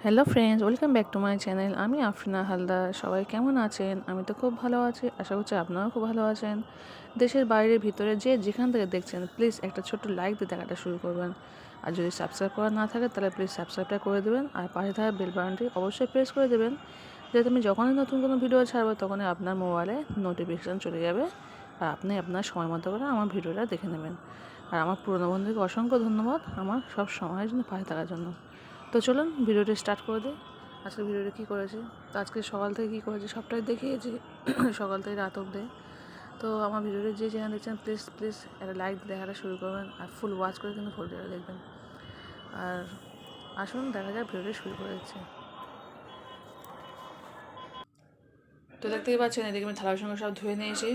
Hello friends, welcome back to my channel. আমি আফরিনা হালদার। সবাই কেমন আছেন? আমি তো খুব ভালো আছি, আশা করছি আপনারাও খুব ভালো আছেন। দেশের বাইরে ভিতরে যে যেখান থেকে দেখছেন, প্লিজ একটা ছোট্ট লাইক দিয়ে দেখাটা শুরু করবেন। আর যদি সাবস্ক্রাইব করা না থাকে তাহলে প্লিজ সাবস্ক্রাইবটা করে দেবেন, আর পাশে থাকা বেল বাটনটি অবশ্যই প্রেস করে দেবেন, যাতে আমি যখনই নতুন কোনো ভিডিও ছাড়বো তখনই আপনার মোবাইলে নোটিফিকেশান চলে যাবে আর আপনি আপনার সময় মতো করে আমার ভিডিওটা দেখে নেবেন। আর আমার পুরনো বন্ধুকে অসংখ্য ধন্যবাদ আমার সব সময়ের জন্য পাশে থাকার জন্য। তো চলুন ভিডিওটা স্টার্ট করে দিই। আজকে ভিডিওটা কী করেছি, তো আজকে সকাল থেকে কী করেছি সবটাই দেখিয়েছি সকাল থেকে রাত অবধি। তো আমার ভিডিওটা যে চ্যানেল দেখছেন প্লিজ প্লিজ একটা লাইক দেখাটা শুরু করবেন, আর ফুল ওয়াচ করে কিন্তু ভিডিওটা দেখবেন। আর আসুন দেখা যাক ভিডিওটা শুরু করে দিচ্ছি। তো দেখতেই পাচ্ছেন এদিকে আমি থালার সঙ্গে সব ধুয়ে নিয়েছি,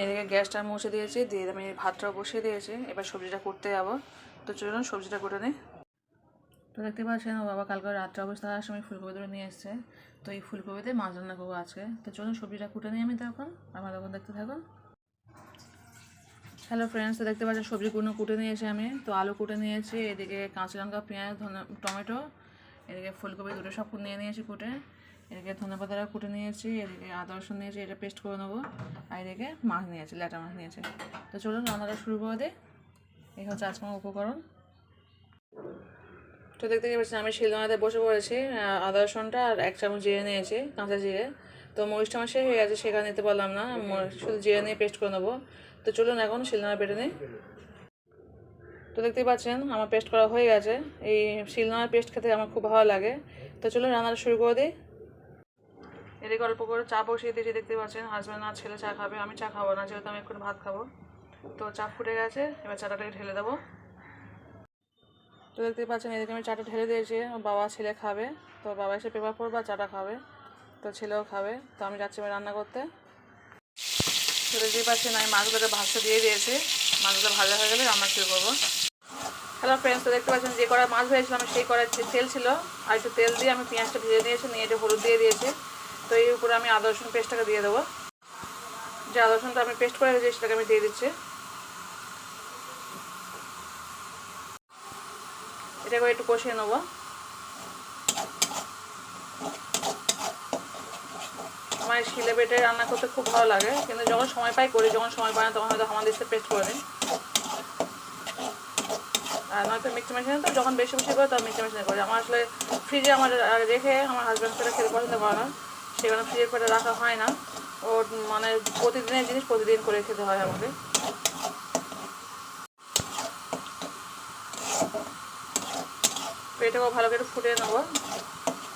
এদিকে গ্যাসটা মুছে দিয়েছি, দিয়ে আমি ভাতটাও বসিয়ে দিয়েছি। এবার সবজিটা করতে যাবো। তো চলুন সবজিটা করে নিই। তো দেখতে পাচ্ছেন ও বাবা কালকে রাত্রে অবস্থা আসার সময় ফুলকপি ধরে নিয়ে এসছে। তো এই ফুলকপিতে মাছ রান্না করবো আজকে। তো চলুন সবজিটা কুটে নিই আমি তখন, আমার তখন দেখতে থাকুন। হ্যালো ফ্রেন্ডস, তো দেখতে পাচ্ছেন সবজিগুলো কুটে নিয়েছি আমি। তো আলু কুটে নিয়েছি, এদিকে কাঁচা লঙ্কা, পেঁয়াজ, টমেটো, এদিকে ফুলকপি দুটো সব নিয়ে নিয়েছি কুটে। এদিকে ধনেপাতাটা কুটে নিয়েছি, এদিকে আদা রসুন নিয়েছি, এটা পেস্ট করে নেবো। আর এদিকে মাছ নিয়েছি, ল্যাটা মাছ নিয়েছি। তো চলুন রান্নাটা শুরু করে দিই। এই হচ্ছে আজকে আমার উপকরণ। তো দেখতে পাচ্ছেন আমি শিলনোড়াতে বসে পড়েছি, আদা রসুনটা আর 1 চামচ জিরে নিয়েছি, কাঁচা জিরে। তো মরিচটা আমার শেষ হয়ে গেছে, সেখানে নিতে পারলাম না, শুধু জিরে নিয়ে পেস্ট করে নেবো। তো চলুন এখন শিলনোড়া বেটে নিই। তো দেখতেই পাচ্ছেন আমার পেস্ট করা হয়ে গেছে। এই শিলনোড়ার পেস্ট খেতে আমার খুব ভালো লাগে। তো চলুন রান্নাটা শুরু করে দিই। এদিকে অল্প করে চা বসিয়ে দিয়েছি, দেখতে পাচ্ছেন হাজব্যান্ড আর ছেলে চা খাবে, আমি চা খাবো না যেহেতু আমি এখন ভাত খাবো। তো চা ফুটে গেছে, এবার চাটাটাকে ঢেলে দেবো। তো দেখতেই পাচ্ছেন এদিকে আমি চাটা ঢেলে দিয়েছি, বাবা ছেলে খাবে। তো বাবা এসে পেপার পড়বে আর চাটা খাবে, তো ছেলেও খাবে। তো আমি যাচ্ছি এবার রান্না করতে। তো দেখতেই পাচ্ছেন আমি মাছগুলোকে ভাজতে দিয়ে দিয়েছি, মাছগুলো ভাজা হয়ে গেলে রান্না শুরু করবো। হ্যালো ফ্রেন্ডস, তো দেখতে পাচ্ছেন যে কড়াই মাছ ভেজেছিলাম সেই কড়াই তেল ছিল, আর একটু তেল দিয়ে আমি পেঁয়াজটা ভেজে নিয়েছি, নিয়ে একটু হলুদ দিয়ে দিয়েছি। তো এই উপরে আমি আদা রসুন পেস্টটাকে দিয়ে দেবো। যে আদা রসুনটা আমি পেস্ট করে রেখেছি সেটাকে আমি দিয়ে দিচ্ছি। এটাকে একটু কষিয়ে নেবো। আমার শিলে বেটে রান্না করতে খুব ভালো লাগে, কিন্তু যখন সময় পাই করি, যখন সময় পাই না তখন হয়তো আমাদের সাথে পেস্ট করে নিই। আর নয়তো মিক্সি মেশিনে, তো যখন বেশি বেশি করে তখন মিক্সি মেশিনে করি। আমার আসলে ফ্রিজে আমার রেখে আমার হাজব্যান্ড সেটা খেতে পছন্দ করে না, সেই কারণে ফ্রিজের করে রাখা হয় না। ওর মানে প্রতিদিনের জিনিস প্রতিদিন করে খেতে হয় আমাকে। তো এটাকেও ভালো করে ফুটিয়ে নেবো,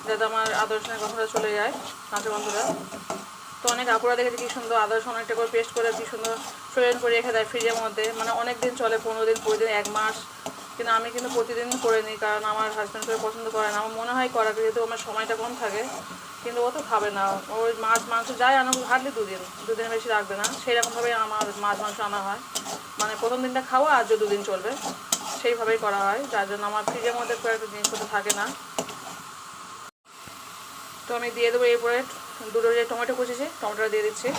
যাতে আমার আদা রসুনের গন্ধটা চলে যায়, কাঁচা গন্ধটা। তো অনেক আপুরা দেখেছি কি সুন্দর আদা রসুন অনেকটা করে পেস্ট করে কি সুন্দর ফ্রোজেন করে রেখে দেয় ফ্রিজের মধ্যে, মানে অনেক দিন চলে, 15 দিন, 20 দিন, 1 মাস। কিন্তু আমি কিন্তু প্রতিদিন করে নিই, কারণ আমার হাজব্যান্ড করে পছন্দ করে না। আমার মনে হয় করা, যেহেতু আমার সময়টা কম থাকে। কিন্তু ও তো খাবে না, ওই মাছ মাংস যাই আনো হার্ডলি 2 দিনের বেশি রাখবে না, সেইরকমভাবেই আমার মাছ মাংস আনা হয়। মানে প্রথম দিনটা খাওয়া আর যে 2 দিন চলবে সেইভাবেই করা হয়, যার জন্য আমার ফ্রিজের মধ্যে খুব একটা জিনিসপত্র থাকে না। তো আমি দিয়ে দেবো এরপরে দুটো যে টমেটো কুচেছি, টমেটোটা দিয়ে দিচ্ছি।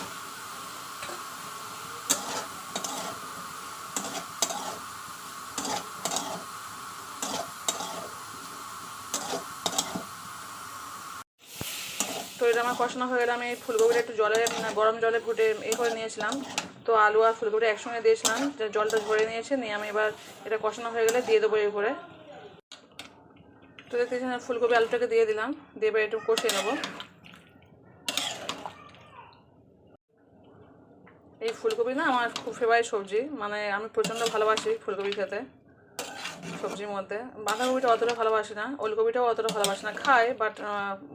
তো এটা আমার কষানো হয়ে গেলে আমি ফুলকপিটা একটু জলে, গরম জলে ফুটে করে নিয়েছিলাম। তো আলু আর ফুলকপিটা একসঙ্গে দিয়েছিলাম, জলটা ঝরে নিয়েছে, নিয়ে আমি এবার এটা কষানো হয়ে গেলে দিয়ে দেবো এর উপরে। তো দেখতেছেন ফুলকপি আলুটাকে দিয়ে দিলাম, দিয়ে এবার একটু কষিয়ে নেবো। এই ফুলকপি না আমার খুব ফেভারিট সবজি, মানে আমি প্রচণ্ড ভালোবাসি ফুলকপি খেতে। সবজির মধ্যে বাঁধাকপিটা অতটা ভালোবাসি না, ওলকপিটাও অতটা ভালোবাসি না, খাই বাট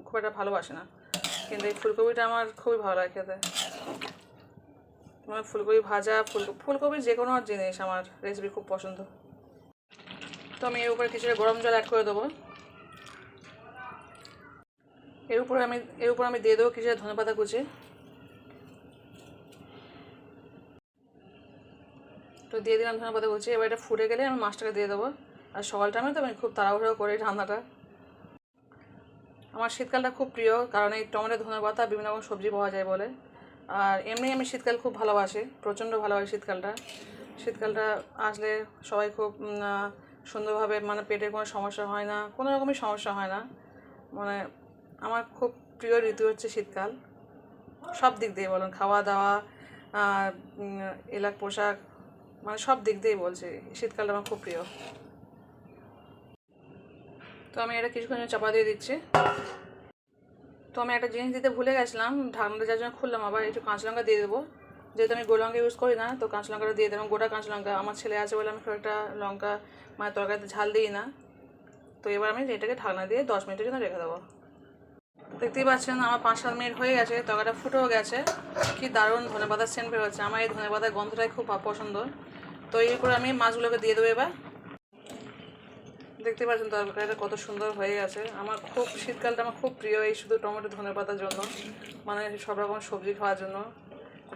খুব একটা ভালোবাসি না। কিন্তু এই ফুলকপিটা আমার খুবই ভালো লাগে খেতে। আমার ফুলকপি ভাজা, ফুলকপির যে কোনো জিনিস আমার রেসিপি খুব পছন্দ। তো আমি এর উপরে কিছুটা গরম জল অ্যাড করে দেবো। এর উপর আমি দিয়ে দেবো কিছুটা ধনেপাতা কুচি। তো দিয়ে দিলাম ধনেপাতা কুচি। এবার এটা ফুটে গেলে আমি মাছটাকে দিয়ে দেবো। আর সকাল টাইমে তো আমি খুব তাড়াহুড়ো করি রান্নাটা। আমার শীতকালটা খুব প্রিয়, কারণ এই টমেটো, ধনেপাতা, বিভিন্ন রকম সবজি পাওয়া যায় বলে। আর এমনি আমি শীতকাল খুব ভালোবাসি, প্রচণ্ড ভালোবাসি শীতকালটা। শীতকালটা আসলে সবাই খুব সুন্দরভাবে, মানে পেটের কোনো সমস্যা হয় না, কোনো রকমই সমস্যা হয় না। মানে আমার খুব প্রিয় ঋতু হচ্ছে শীতকাল, সব দিক দিয়ে বলুন, খাওয়া দাওয়া, এলাক পোশাক, মানে সব দিক দিয়েই বলছি শীতকালটা আমার খুব প্রিয়। তো আমি এটা কিছুক্ষণ চাপা দিয়ে দিচ্ছি। তো আমি একটা জিনিস দিতে ভুলে গেছিলাম, ঢাকনাটা যার জন্য খুললাম, আবার একটু কাঁচা লঙ্কা দিয়ে দেবো। যেহেতু আমি গোল লঙ্কা ইউজ করি না, তো কাঁচা লঙ্কাটা দিয়ে দেবো, গোটা কাঁচা লঙ্কা। আমার ছেলে আছে বলে আমি খুব একটা লঙ্কা মানে তরকারিতে ঝাল দিই না। তো এবার আমি এটাকে ঢাকনা দিয়ে 10 মিনিটের জন্য রেখে দেবো। দেখতেই পাচ্ছেন আমার 5-7 মিনিট হয়ে গেছে, তরকারিটা ফুটেও গেছে। কি দারুণ ধনেপাতার সেন্ট বেরোচ্ছে, আমার এই ধনেপাতার গন্ধটাই খুব পছন্দ। তো এই করে আমি মাছগুলোকে দিয়ে দেবো এবার। দেখতে পাচ্ছেন তরকারিটা কত সুন্দর হয়ে গেছে। আমার খুব শীতকালটা আমার খুব প্রিয়, এই শুধু টমেটো ধনেপাতার জন্য, মানে সব রকম সবজি খাওয়ার জন্য।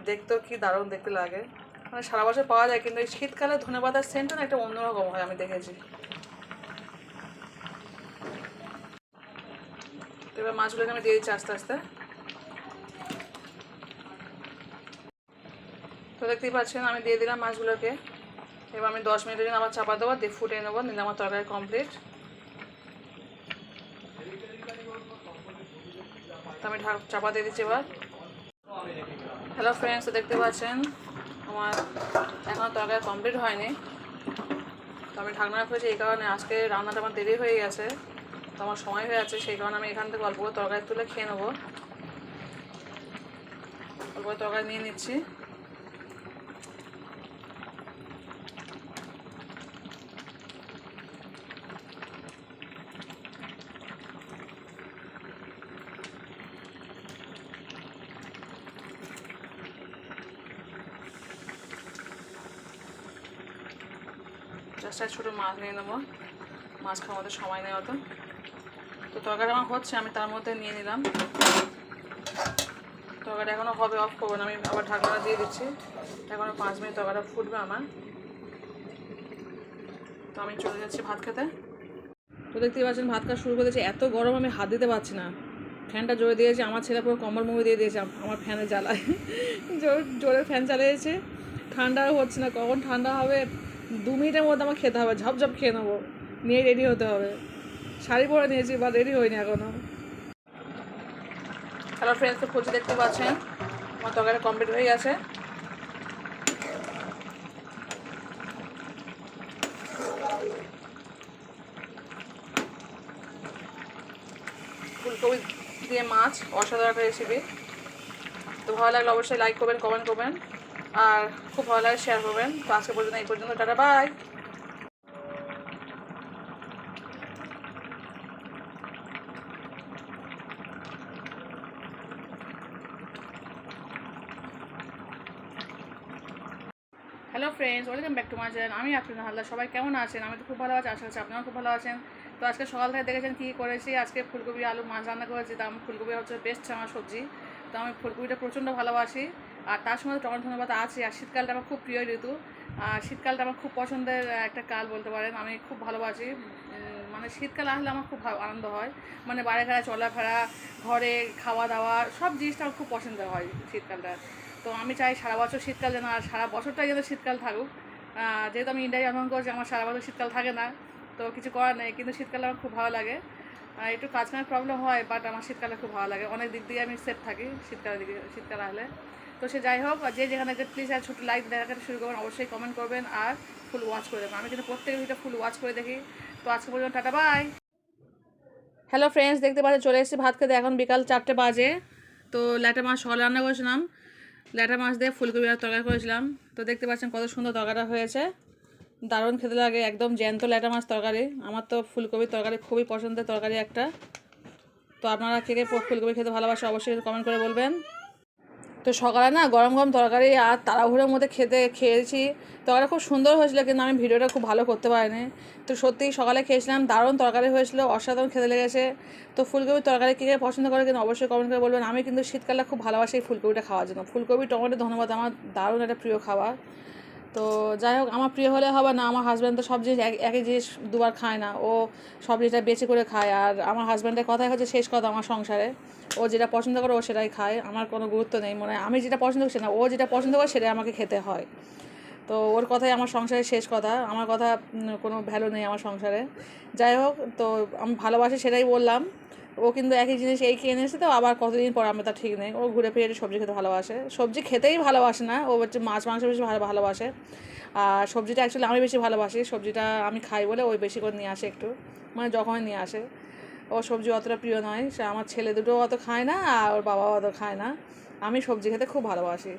দেখতেও কি দারুণ দেখতে লাগে, মানে সারা বছর পাওয়া যায়, কিন্তু এই শীতকালে ধনেপাতার সেন্টটা না একটা অন্যরকম হয়, আমি দেখেছি। এবার মাছগুলোকে আমি দিয়ে দিচ্ছি আস্তে আস্তে। তো দেখতেই পাচ্ছেন আমি দিয়ে দিলাম মাছগুলোকে। এবার আমি 10 মিনিটের জন্য আবার চাপা দেবো, দিয়ে ফুটে নেবো, নিলে আমার তরকারি কমপ্লিট। তো আমি চাপা দিয়ে দিচ্ছি এবার। হ্যালো ফ্রেন্ডস, তো দেখতে পাচ্ছেন আমার এখনও তরকারি কমপ্লিট হয়নি। তো আমি ঢাকনা রাখছি এই কারণে, আজকে রান্নাটা আমার দেরি হয়ে গেছে, তো আমার সময় হয়ে যাচ্ছে, সেই কারণে আমি এখান থেকে অল্প করে তরকারি তুলে খেয়ে নেবো। অল্প করে তরকারি নিয়ে নিচ্ছি। জাস্ট এক ছোটো মাছ নিয়ে নেবো, মাছ খাওয়ার মধ্যে সময় নেই অত। তো তরকারি আমার হচ্ছে, আমি তার মধ্যে নিয়ে নিলাম। তরকারি এখনও হবে, অফ করবো না, আমি আবার ঢাকনাটা দিয়ে দিচ্ছি। এখনও 5 মিনিট তরকারিটা ফুটবে আমার। তো আমি চলে যাচ্ছি ভাত খেতে। তো দেখতেই পাচ্ছেন ভাত খাওয়া শুরু করেছে, এত গরম আমি হাত দিতে পারছি না। ফ্যানটা জোরে দিয়েছে, আমার ছেলে পুরো কম্বল মুড়ি দিয়ে দিয়েছে আমার ফ্যানের জ্বালায়। জোরে ফ্যান চালিয়েছে, ঠান্ডাও হচ্ছে না, কখন ঠান্ডা হবে। 2 মিনিটের মধ্যে আমার খেতে হবে, ঝপঝপ খেয়ে নেবো, নিয়ে রেডি হতে হবে। শাড়ি পরে নিয়েছি বা রেডি হয়নি এখনও। হ্যালো ফ্রেন্ডস, তো ফুলকপি দেখতে পাচ্ছেন আমার তরকারি কমপ্লিট হয়ে গেছে। ফুলকপি দিয়ে মাছ অসাধারণ একটা রেসিপি। তো ভালো লাগলে অবশ্যই লাইক করবেন, কমেন্ট করবেন, আর খুব ভালো লাগে শেয়ার করবেন। তো আজকে পর্যন্ত এই পর্যন্ত, tata bye. Hello friends, welcome back to my channel. আমি আফরিন হালদার। সবাই কেমন আছেন? আমি তো খুব ভালো আছি, আশা করছি আপনারাও খুব ভালো আছেন। তো আজকে সকাল থেকে দেখেছেন কী করেছি, আজকে ফুলকপি আলু মাছ রান্না করেছি। তো আমি ফুলকপি হচ্ছে বেস্ট আমার সবজি, তো আমি ফুলকপিটা প্রচণ্ড ভালোবাসি। আর তার সঙ্গে টমেটো ধনেপাতা আছে। আর শীতকালটা আমার খুব প্রিয় ঋতু, আর শীতকালটা আমার খুব পছন্দের একটা কাল বলতে পারেন। আমি খুব ভালোবাসি, মানে শীতকাল আসলে আমার খুব আনন্দ হয়। মানে বাইরে ঘরে চলাফেরা, ঘরে খাওয়া দাওয়া, সব জিনিসটা আমার খুব পছন্দ হয় শীতকালটা। তো আমি চাই সারা বছর শীতকাল যেন, আর সারা বছরটাই যেন শীতকাল থাকুক। যেহেতু আমি ইন্ডিয়ায় জন্মগ্রহণ করছি, আমার সারা বছর শীতকাল থাকে না, তো কিছু করার নেই, কিন্তু শীতকালে আমার খুব ভালো লাগে। একটু কাজকামের প্রবলেম হয়, বাট আমার শীতকালে খুব ভালো লাগে, অনেক দিক দিয়ে আমি সেফ থাকি শীতকালের দিকে, শীতকাল আসলে। তো সে যাই হোক, যে যেখানে প্লিজ আর ছোটো লাইক দেখাতে শুরু করবেন, অবশ্যই কমেন্ট করবেন আর ফুল ওয়াচ করে দেবেন। আমি কিন্তু প্রত্যেকের ভিডিও ফুল ওয়াচ করে দেখি। তো আজকে পর্যন্ত টাটা বাই। হ্যালো ফ্রেন্ডস, দেখতে পাচ্ছি চলে এসেছি ভাত খেতে, এখন বিকাল 4টে বাজে। তো ল্যাটা মাছ সকালে রান্না করেছিলাম, ল্যাটা মাছ দিয়ে ফুলকপি আর তরকারি করেছিলাম। তো দেখতে পাচ্ছেন কত সুন্দর তরকারিটা হয়েছে, দারুণ খেতে লাগে, একদম জ্যান্ত ল্যাটা মাছ তরকারি। আমার তো ফুলকপির তরকারি খুবই পছন্দের তরকারি একটা। তো আপনারা কে কে ফুলকপি খেতে ভালোবাসে অবশ্যই কমেন্ট করে বলবেন। তো সকালে না গরম গরম তরকারি আর তাড়াহুড়োর মধ্যে খেয়েছি, তরকারি খুব সুন্দর হয়েছিল, কিন্তু আমি ভিডিওটা খুব ভালো করতে পারিনি। তো সত্যিই সকালে খেয়েছিলাম, দারুণ তরকারি হয়েছিল, অসাধারণ খেতে লেগেছে। তো ফুলকপির তরকারি কে কে পছন্দ করে কিন্তু অবশ্যই কমেন্ট করে বলবেন। আমি কিন্তু শীতকালে খুব ভালোবাসি এই ফুলকপিটা খাওয়ার জন্য। ফুলকপি টমেটো ধন্যবাদ, আমার দারুণ একটা প্রিয় খাবার। তো যাই হোক, আমার প্রিয় হলে হবে না, আমার হাজব্যান্ড তো সব জিনিস একই জিনিস দুবার খায় না, ও সব জিনিসটা বেছে করে খায়। আর আমার হাজব্যান্ডের কথাই হচ্ছে শেষ কথা আমার সংসারে, ও যেটা পছন্দ করে ও সেটাই খায়, আমার কোনো গুরুত্ব নেই। মানে আমি যেটা পছন্দ করি না, ও যেটা পছন্দ করে সেটাই আমাকে খেতে হয়। তো ওর কথাই আমার সংসারের শেষ কথা, আমার কথা কোনো ভ্যালু নেই আমার সংসারে। যাই হোক, তো আমি ভালোবাসি সেটাই বললাম। ও কিন্তু একই জিনিস এই খেয়ে নিয়েছে, তো আবার কতদিন পর আমরা তা ঠিক নেই। ও ঘুরে ফিরে সবজি খেতে ভালোবাসে, সবজি খেতেই ভালোবাসে না, ও হচ্ছে মাছ মাংস বেশি ভালোবাসে। আর সবজিটা অ্যাকচুয়ালি আমি বেশি ভালোবাসি, সবজিটা আমি খাই বলে ওই বেশি করে নিয়ে আসে একটু, মানে যখনই নিয়ে আসে। ও সবজি অতটা প্রিয় নয়, সে আমার ছেলে দুটো অত খায় না আর ওর বাবাও অত খায় না। আমি সবজি খেতে খুব ভালোবাসি।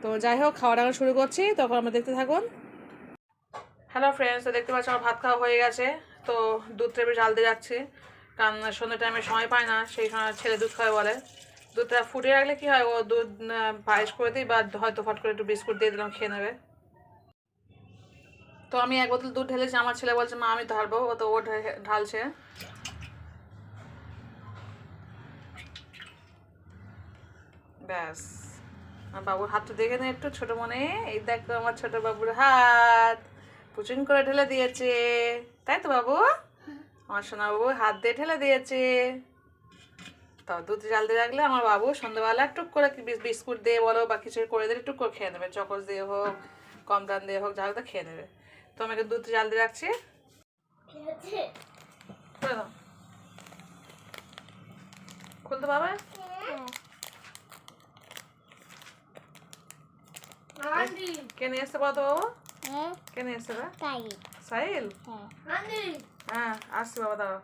তো যাই হোক, খাওয়া দাওয়া শুরু করছি, তখন আমরা দেখতে থাকুন। হ্যালো ফ্রেন্ডস, তো দেখতে পাচ্ছি আমার ভাত খাওয়া হয়ে গেছে। তো দুধটা এবার জাল দিয়ে যাচ্ছি, কারণ সন্ধ্যে টাইমে সময় পায় না, সেই সময় ছেলে দুধ খায় বলে। দুধটা ফুটিয়ে রাখলে কী হয়, ও দুধ পায়েস করে দিই বা হয়তো ফট করে একটু বিস্কুট দিয়ে দিলাম, খেয়ে নেবে। তো আমি এক বোতল দুধ ঢেলেছি, আমার ছেলে বলছে মা আমি ঢালবো, ও তো ও ঢালছে। ব্যাস, আমার বাবুর হাতটা দেখে নে একটু, ছোটো মনে, এই দেখো আমার ছোটো বাবুর হাত পুচুন করে ঢেলে দিয়েছে, তাই তো বাবু? আমার সোনা বাবু হাত দিয়ে ঢেলে দিয়েছে। তো দুধ জাল দিয়ে রাখলে আমার বাবু সন্ধ্যাবেলা টুক করে বিস্কুট দিয়ে বলো বা কিছু করে দিলে টুক করে খেয়ে নেবে, চকোস দিয়ে হোক কমপ্লান দিয়ে হোক, যা হোক তা খেয়ে নেবে। তো আমি দুধ জাল দিয়ে রাখছি, খুলতে পারবে? কে নিয়ে এসছে বলো তো বাবু? কে নিয়ে এসছে? সাহিল? হ্যাঁ আসছি বাবা, দাঁড়াও।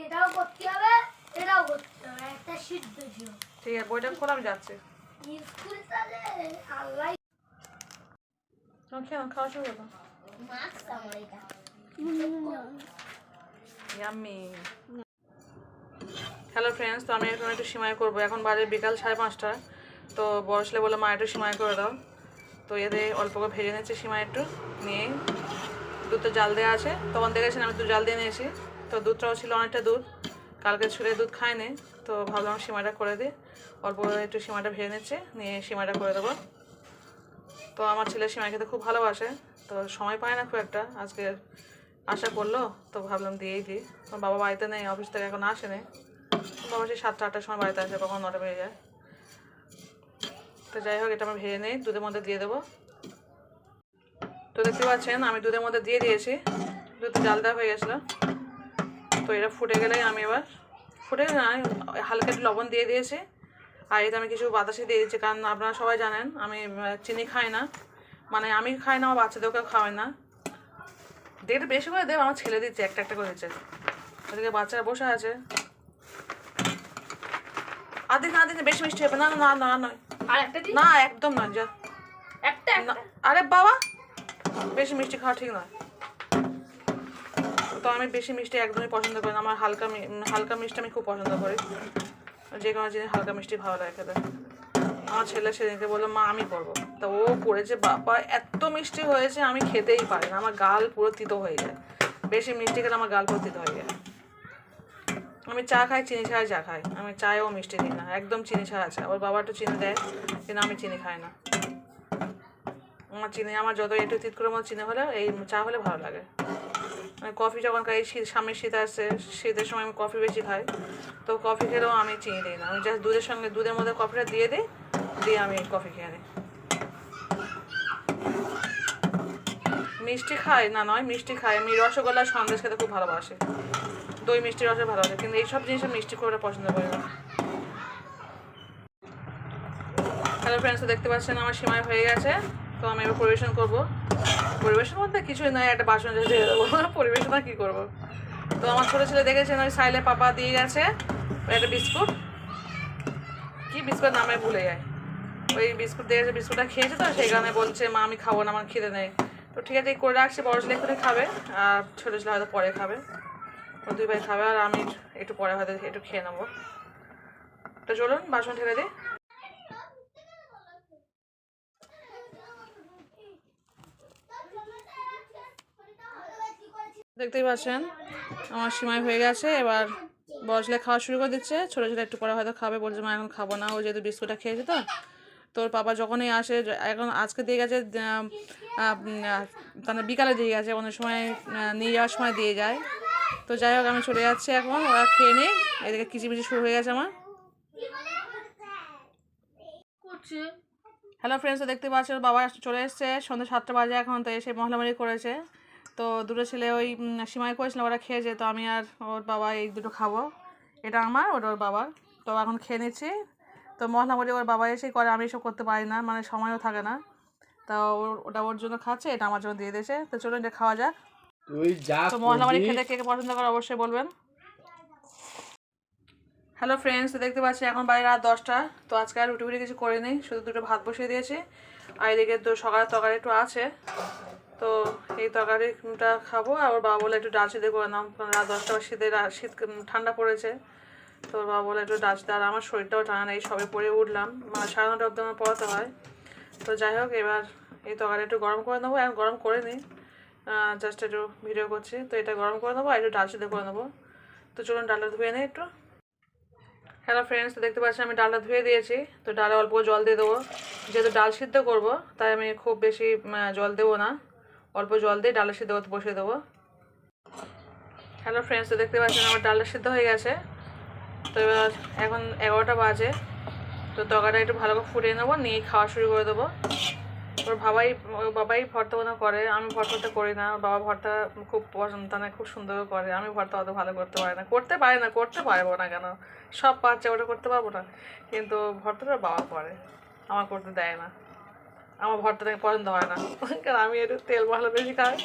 এটাও করতে হবে, এটাও করতে হবে, একটা সিদ্ধ ছিল। ঠিক আছে, বইটা খোলা, আমি যাচ্ছি। স্কুল তাহলে আল্লাহ খেয়ে খাওয়া শুরু করো। মাছ আমার এটা ইয়াম্মি। হ্যালো ফ্রেন্ডস, তো আমি এখন একটু সিমাই করবো, এখন বাজে বিকাল 5:30। তো বড় ছেলে বলে মা একটু সিমাই করে দাও। তো এদের অল্প করে ভেজে নিচ্ছে সিমাই, একটু নিয়ে দুধটা জাল দেওয়া আছে, তখন দেখেছেন আমি দুধ জাল দিয়ে নিয়েছি। তো দুধটাও ছিল অনেকটা দুধ, কালকে ছুলে দুধ খায়নি, তো ভাবলাম সিমাইটা করে দিই। অল্প একটু সিমাইটা ভেজে নিচ্ছে, নিয়ে সিমাইটা করে দেবো। তো আমার ছেলে সিমাই খেতে খুব ভালোবাসে, তো সময় পায় না খুব একটা, আজকে আশা করলো, তো ভাবলাম দিয়েই দিই। আমার বাবা বাড়িতে নেই, অফিস থেকে এখন আসেনি, বাবা সেই 7টা-8টার সময় বাড়িতে আসে, কখন 9টা বেজে যায়। তো যাই হোক, এটা আমি ভেজে নিই, দুধের মধ্যে দিয়ে দেবো। তো দেখতে পাচ্ছেন আমি দুধের মধ্যে দিয়ে দিয়েছি, দুধ জাল দেওয়া হয়ে গেছিলো। তো এটা ফুটে গেলেই আমি এবার ফুটে না, হালকা একটু লবণ দিয়ে দিয়েছি। আর এতে আমি কিছু বাতাসি দিয়ে দিচ্ছি, কারণ আপনারা সবাই জানেন আমি চিনি খাই না, মানে আমি খাই না, আমার বাচ্চাদেরকেও খাওয়াই না। দিয়ে একটু বেশি করে দেব, আমার ছেলে দিচ্ছে একটা একটা করে দিচ্ছে, ওদিকে বাচ্চারা বসে আছে। আদিন বেশি মিষ্টি হবে না, না না নয়, না একদম নয়, যা একটা, আরে বাবা বেশি মিষ্টি খাওয়া ঠিক নয়। তো আমি বেশি মিষ্টি একদমই পছন্দ করি না, আমার হালকা মিষ্টি আমি খুব পছন্দ করি, যে কোনো জিনিস হালকা মিষ্টি ভালো লাগে খেতে। আমার ছেলে সেদিনকে বললো মা আমি করবো, তা ও করেছে, বাবা এত মিষ্টি হয়েছে আমি খেতেই পারি না, আমার গাল পুরো তিতো হয়ে যায়, বেশি মিষ্টি খেলে আমার গাল পুরো তিতো হয়ে যায়। আমি চা খাই চিনি ছাড়াই চা খাই, আমি চায়েও মিষ্টি দিই না, একদম চিনি ছাড়া আছে। আবার বাবা একটু চিনি দেয়, কিন্তু আমি চিনি খাই না। আমার চিনি, আমার যত একটু তিত করে মতো চিনি হলে, এই চা হলে ভালো লাগে। আমি কফি যখন খাই, সামনে শীত আসছে, শীতের সময় আমি কফি বেশি খাই, তো কফি খেলেও আমি চিনি দিই না, আমি জাস্ট দুধের সঙ্গে দুধের মধ্যে কফিটা দিয়ে দিই, দিয়ে আমি কফি খেয়ে নিই। মিষ্টি খাই না নয়, মিষ্টি খাই, আমি রসগোল্লা সন্দেশ খেতে খুব ভালোবাসি, দই মিষ্টি রসে ভালোবাসে, কিন্তু এইসব জিনিস মিষ্টি করে পছন্দ করি না। হ্যালো ফ্রেন্ডস, দেখতে পাচ্ছেন আমার সিমাই হয়ে গেছে, তো আমি এবার পরিবেশন করবো। পরিবেশন বলতে কিছুই নয়, একটা বাসন দিয়ে দেবো, পরিবেশন আর কী করবো। তো আমার ছোটো ছেলে দেখেছেন ওই সাইলে পাপা দিয়ে গেছে একটা বিস্কুট, কি বিস্কুট নামে ভুলে যায়, ওই বিস্কুট দিয়ে গেছে, বিস্কুটটা খেয়েছে, তো সেই কারণে বলছে মা আমি খাবো না, আমার খিদে নেই। তো ঠিক আছে, করে রাখছি, বড় ছেলে একটু খাবে আর ছোটো ছেলে হয়তো পরে খাবে, ও দুই ভাই খাবে, আর আমি একটু পরে হয়তো একটু খেয়ে নেবো। তো চলুন বাসন ঢেলে দিই। দেখতেই পাচ্ছেন আমার সিমাই হয়ে গেছে, এবার বড় ছেলে খাওয়া শুরু করে দিচ্ছে, ছোটো ছেলে একটু পরে হয়তো খাবে, বলছে মা এখন খাবো না, ও যেহেতু বিস্কুটটা খেয়েছে। তো তোর পাপা যখনই আসে, এখন আজকে দিয়ে গেছে, মানে বিকালে দিয়ে গেছে, অনেক সময় নিয়ে যাওয়ার সময় দিয়ে যায়। তো যাই হোক, আমি চলে যাচ্ছি এখন, ওরা খেয়ে নিই, এদিকে কিচিমিচি শুরু হয়ে গেছে আমার। হ্যালো ফ্রেন্ডস, দেখতে পাচ্ছ বাবা চলে এসছে, সন্ধ্যে 7টা বাজে এখন, তো এসে মহলামারি করেছে। তো দুটো ছেলে ওই সিমাই করেছিল, ওরা খেয়েছে, তো আমি আর ওর বাবা এই দুটো খাবো। এটা আমার, ওটা ওর বাবার। তো এখন খেয়ে নিচ্ছি। তো মশলা মুড়ি ওর বাবা এসেই করে, আমি এসব করতে পারি না, মানে সময়ও থাকে না। তা ওটা ওর জন্য খাচ্ছে, এটা আমার জন্য দিয়ে দিয়েছে। তো চলুন এটা খাওয়া যাক। তুই যা তো মশলা মুড়ি করবি খেতে কে কে পছন্দ করে অবশ্যই বলবেন। হ্যালো ফ্রেন্ডস, দেখতে পাচ্ছি এখন বাইরে রাত 10টা। তো আজকে আর রুটি ফুটি কিছু করিনি, শুধু দুটো ভাত বসিয়ে দিয়েছি। আর এদিকে তো সকালের তরকারি একটু আছে, তো এই তরকারিটা খাবো। আর ওর বাবা বলে একটু ডাল সিদ্ধ করে নাও, কারণ রাত 10টা শীতের শীত ঠান্ডা পড়েছে। তো ওর বাবা বলে একটু ডাল সিদ্ধ, আর আমার শরীরটাও টানা নেই, সবে পরে উঠলাম, মানে 9:30 অব্দি আমার পড়াতে হয়। তো যাই হোক, এবার এই তরকারি একটু গরম করে নেবো। এখন গরম করে নিই, জাস্ট একটু ভিডিও করছি। তো এটা গরম করে নেবো আর একটু ডাল সিদ্ধ করে নেবো। তো চলুন ডালটা ধুয়ে নিই একটু। হ্যালো ফ্রেন্ডস, তো দেখতে পাচ্ছি আমি ডালটা ধুয়ে দিয়েছি। তো ডালে অল্প জল দিয়ে দেবো, যেহেতু ডাল সিদ্ধ করবো তাই আমি খুব বেশি জল দেবো না, অল্প জল দিয়ে ডালটা সিদ্ধ করতে বসিয়ে দেবো। হ্যালো ফ্রেন্ডস, তো দেখতে পাচ্ছেন আমার ডালটা সিদ্ধ হয়ে গেছে। তো এবার এখন 11টা বাজে। তো তরকারিটা একটু ভালো করে ফুটিয়ে নেবো, নিয়ে খাওয়া শুরু করে দেবো। ওর বাবাই ভর্তা বানা করে, আমি ভর্তাটা করি না। ওর বাবা ভর্তা খুব পছন্দ, মানে খুব সুন্দর করে। আমি ভর্তা অত ভালো করতে পারি না, করতে পারবো না কেন, সব পাচ্ছে, ওটা করতে পারবো না। কিন্তু ভর্তাটা বাবা করে, আমার করতে দেয় না। আমার ভর্তাটা পছন্দ হয় না, কারণ আমি একটু তেল মশলা বেশি খাই,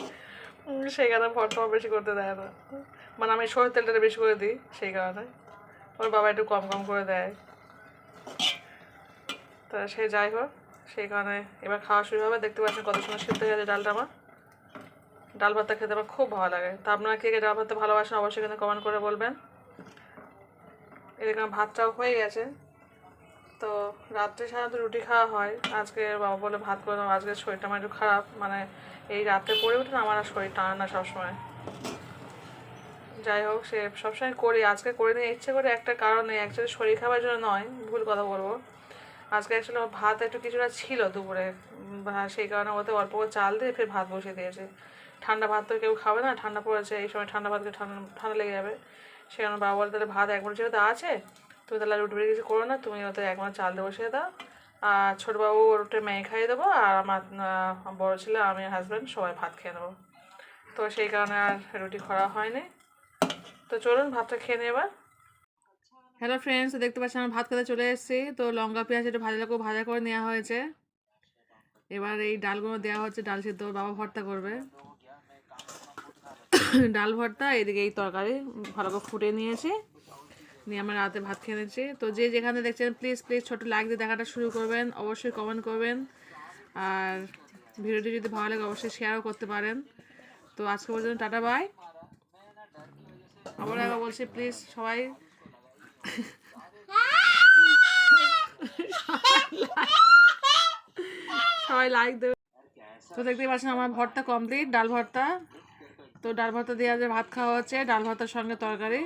সেই কারণে ভর্তা আমার বেশি করতে দেয় না। মানে আমি সরষের তেলটা বেশি করে দিই, সেই কারণে ওর বাবা একটু কম কম করে দেয়। তা সে যাই হোক, সেই কারণে এবার খাওয়া শুরু হবে। দেখতে পাচ্ছেন কত সময় সিদ্ধ হয়ে গেছে ডালটা আমার। ডাল ভাতটা খেতে আমার খুব ভালো লাগে। তা আপনারা কে কে ডাল ভাতটা ভালোবাসেন অবশ্যই কিন্তু কমেন্ট করে বলবেন। এরকম ভাতটাও হয়ে গেছে। তো রাত্রে সাধারণত রুটি খাওয়া হয়, আজকে বাবা বলে ভাত করে দেবো। আজকে শরীরটা আমার একটু খারাপ, মানে এই রাত্রে পড়ে উঠে না, আমার আর শরীর টানে না সবসময়। যাই হোক, সে সবসময় করি, আজকে করে নিয়ে ইচ্ছে করে, একটা কারণে অ্যাকচুয়ালি শরীর খাবার জন্য নয়, ভুল কথা বলবো। আজকে অ্যাকচুয়ালি আমার ভাত একটু কিছুটা ছিল দুপুরে, সেই কারণে ওতে অল্প করে চাল দিয়ে ফের ভাত বসিয়ে দিয়েছে। ঠান্ডা ভাত তো কেউ খাবে না, ঠান্ডা পড়েছে, এই সময় ঠান্ডা ভাতকে ঠান্ডা লেগে যাবে। সেই কারণে বাবা বলে তাহলে ভাত একবার যেহেতু আছে, তুমি তাহলে রুটি ফুটি কিছু করো না, তুমি ওতে একবার চাল দিয়ে বসিয়ে দাও। আর ছোটোবাবু ওটা ম্যাগি খাইয়ে দেবো, আর আমার বড়ো ছেলে, আমি হাজব্যান্ড সবাই ভাত খেয়ে নেবো। তো সেই কারণে আর রুটি করা হয়নি। তো চলুন ভাতটা খেয়ে নিই এবার। হ্যালো ফ্রেন্ডস, দেখতে পাচ্ছি আমার ভাত খেতে চলে এসেছি। তো লঙ্কা পেঁয়াজ একটু ভাজা করে নেওয়া হয়েছে। এবার এই ডালগুলো দেওয়া হচ্ছে, ডাল সিদ্ধ বাবা ভর্তা করবে। ডাল ভর্তা, এদিকে এই তরকারি ভালো করে ফুটিয়ে নিয়েছি, নিয়ে আমরা রাতে ভাত খেয়ে নিচ্ছি। তো যে যেখানে দেখছেন প্লিজ ছোটো লাইক দিয়ে দেখাটা শুরু করবেন, অবশ্যই কমেন্ট করবেন, আর ভিডিওটি যদি ভালো লাগে অবশ্যই শেয়ারও করতে পারেন। তো আজকে পর্যন্ত টাটা বাই। আবার একবার বলছি, প্লিজ সবাই সবাই লাইক দেবে। তো দেখতেই পাচ্ছেন আমার ভর্তা কমপ্লিট, ডাল ভর্তা। তো ডাল ভর্তা দিয়ে আজ ভাত খাওয়া হচ্ছে, ডাল ভর্তার সঙ্গে তরকারি।